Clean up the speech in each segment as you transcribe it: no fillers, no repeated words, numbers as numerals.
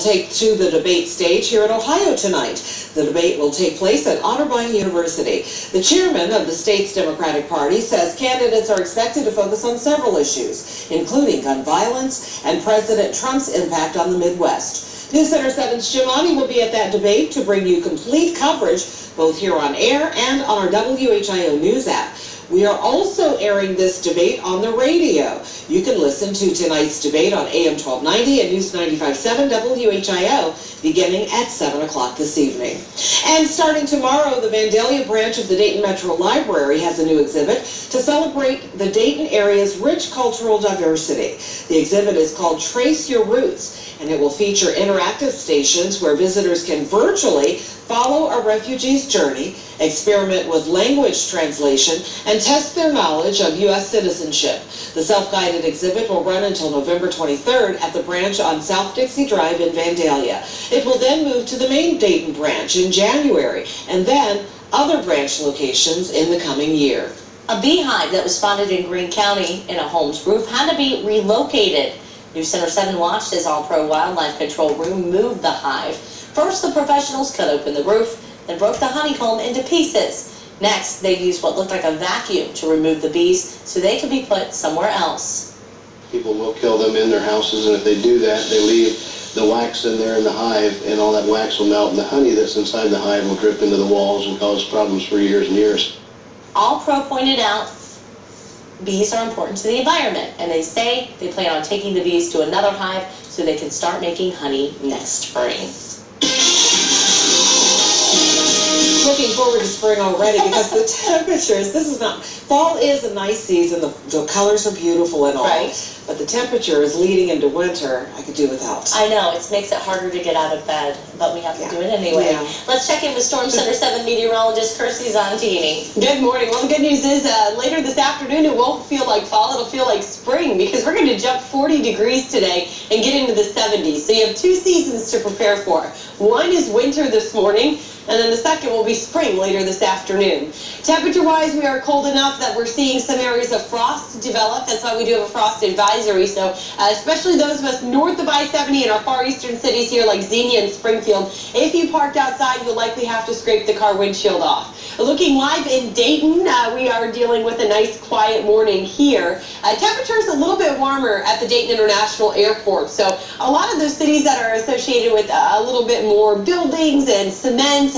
take to the debate stage here in Ohio tonight. The debate will take place at Otterbein University. The chairman of the state's Democratic Party says candidates are expected to focus on several issues, including gun violence and President Trump's impact on the Midwest. News Center 7's Jimani will be at that debate to bring you complete coverage both here on air and on our WHIO News app. We are also airing this debate on the radio. You can listen to tonight's debate on AM 1290 and News 95.7 WHIO beginning at 7 o'clock this evening. And starting tomorrow, the Vandalia branch of the Dayton Metro Library has a new exhibit to celebrate the Dayton area's rich cultural diversity. The exhibit is called Trace Your Roots, and it will feature interactive stations where visitors can virtually follow a refugee's journey, experiment with language translation, and test their knowledge of U.S. citizenship. The self-guided exhibit will run until November 23rd at the branch on South Dixie Drive in Vandalia. It will then move to the main Dayton branch in January, and then other branch locations in the coming year. A beehive that was spotted in Greene County in a home's roof had to be relocated. News Center 7 watched as All-Pro Wildlife Control Room moved the hive. First, the professionals cut open the roof, then broke the honeycomb into pieces. Next, they used what looked like a vacuum to remove the bees so they could be put somewhere else. People will kill them in their houses, and if they do that, they leave the wax in there in the hive, and all that wax will melt, and the honey that's inside the hive will drip into the walls and cause problems for years and years. All-Pro pointed out bees are important to the environment, and they say they plan on taking the bees to another hive so they can start making honey next spring. Looking forward to spring already because the temperatures, fall is a nice season, the colors are beautiful and all, right, but the temperature is leading into winter. I could do without. I know, it makes it harder to get out of bed, but we have to do it anyway. Yeah. Let's check in with Storm Center 7 meteorologist Kirstie Zontini. Good morning. Well, the good news is later this afternoon it won't feel like fall, it'll feel like spring because we're going to jump 40 degrees today and get into the 70s. So you have two seasons to prepare for. One is winter this morning, and then the second will be spring later this afternoon. Temperature-wise, we are cold enough that we're seeing some areas of frost develop. That's why we do have a frost advisory. So especially those of us north of I-70 in our far eastern cities here like Xenia and Springfield, if you parked outside, you'll likely have to scrape the car windshield off. Looking live in Dayton, we are dealing with a nice quiet morning here. Temperatures a little bit warmer at the Dayton International Airport. So a lot of those cities that are associated with a little bit more buildings and cement,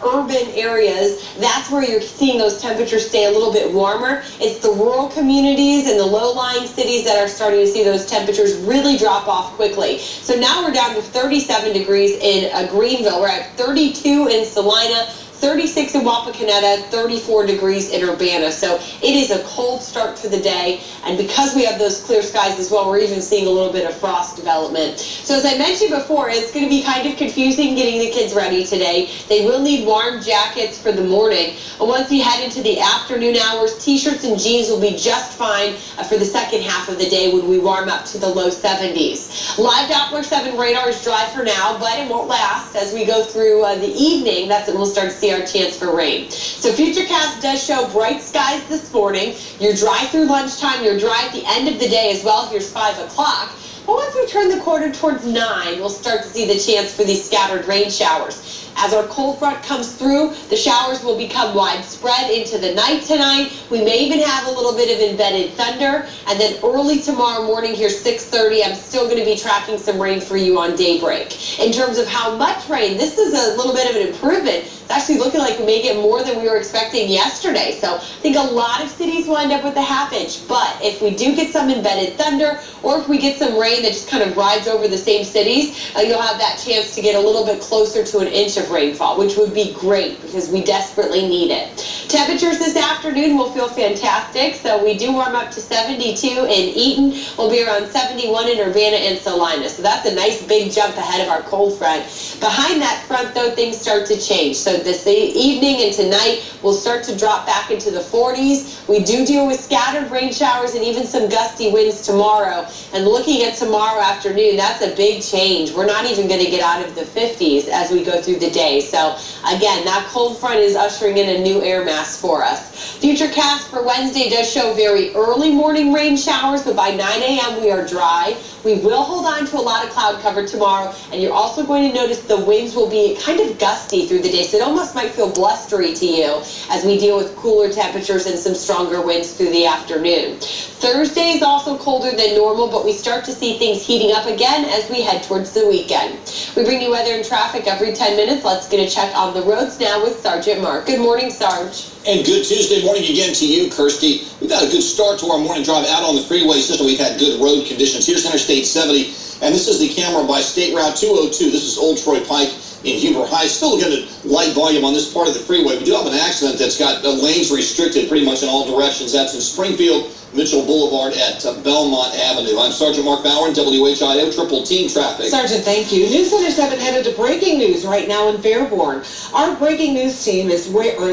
urban areas, that's where you're seeing those temperatures stay a little bit warmer. It's the rural communities and the low-lying cities that are starting to see those temperatures really drop off quickly. So now we're down to 37 degrees in Greenville. We're at 32 in Salina, 36 in Wapakoneta, 34 degrees in Urbana. So it is a cold start to the day, and because we have those clear skies as well, we're even seeing a little bit of frost development. So as I mentioned before, it's going to be kind of confusing getting the kids ready today. They will need warm jackets for the morning. Once you head into the afternoon hours, t-shirts and jeans will be just fine for the second half of the day when we warm up to the low 70s. Live Doppler 7 radar is dry for now, but it won't last. As we go through the evening, that's when we'll start to see our chance for rain. So Futurecast does show bright skies this morning. You're dry through lunchtime. You're dry at the end of the day as well. Here's 5 o'clock. But once we turn the quarter towards 9, we'll start to see the chance for these scattered rain showers. As our cold front comes through, the showers will become widespread into the night tonight. We may even have a little bit of embedded thunder. And then early tomorrow morning here, 6:30, I'm still going to be tracking some rain for you on daybreak. In terms of how much rain, this is a little bit of an improvement. It's actually looking like we may get more than we were expecting yesterday. So I think a lot of cities will end up with a half inch. But if we do get some embedded thunder, or if we get some rain that just kind of rides over the same cities, you'll have that chance to get a little bit closer to an inch of rainfall, which would be great because we desperately need it. Temperatures this afternoon will feel fantastic. So we do warm up to 72 in Eaton. We'll be around 71 in Urbana and Salina. So that's a nice big jump ahead of our cold front. Behind that front, though, things start to change. So this evening and tonight, we'll start to drop back into the 40s. We do deal with scattered rain showers and even some gusty winds tomorrow. And looking at tomorrow afternoon, that's a big change. We're not even going to get out of the 50s as we go through the day. So again, that cold front is ushering in a new air mass for us. Futurecast for Wednesday does show very early morning rain showers, but by 9 a.m. we are dry. We will hold on to a lot of cloud cover tomorrow, and you're also going to notice the winds will be kind of gusty through the day, so it almost might feel blustery to you as we deal with cooler temperatures and some stronger winds through the afternoon. Thursday is also colder than normal, but we start to see things heating up again as we head towards the weekend. We bring you weather and traffic every 10 minutes. Let's get a check on the roads now with Sergeant Mark. Good morning, Sarge. And good Tuesday morning again to you, Kirstie. We've had a good start to our morning drive out on the freeway system. We've had good road conditions. Here's Interstate 70, and this is the camera by State Route 202. This is Old Troy Pike in Huber High. Still looking at light volume on this part of the freeway. We do have an accident that's got lanes restricted pretty much in all directions. That's in Springfield, Mitchell Boulevard at Belmont Avenue. I'm Sergeant Mark Bauer in WHIO Triple Team Traffic. Sergeant, thank you. News Center 7 headed to breaking news right now in Fairborn. Our breaking news team is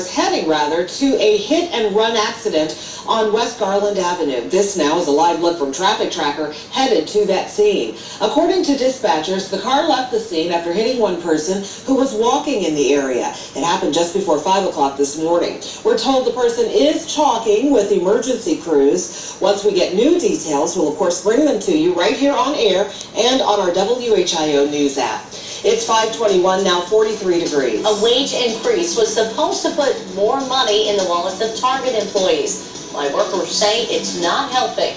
heading to a hit and run accident on West Garland Avenue. This now is a live look from Traffic Tracker headed to that scene. According to dispatchers, the car left the scene after hitting one person who was walking in the area. It happened just before 5 o'clock this morning. We're told the person is talking with emergency crews. Once we get new details, we'll of course bring them to you right here on air and on our WHIO News app. It's 5:21 now, 43 degrees. A wage increase was supposed to put more money in the wallets of Target employees. My workers say it's not helping.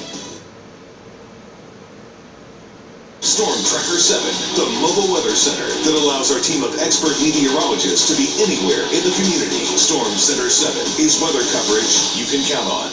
Storm Tracker 7, the mobile weather center that allows our team of expert meteorologists to be anywhere in the community. Storm Center 7 is weather coverage you can count on.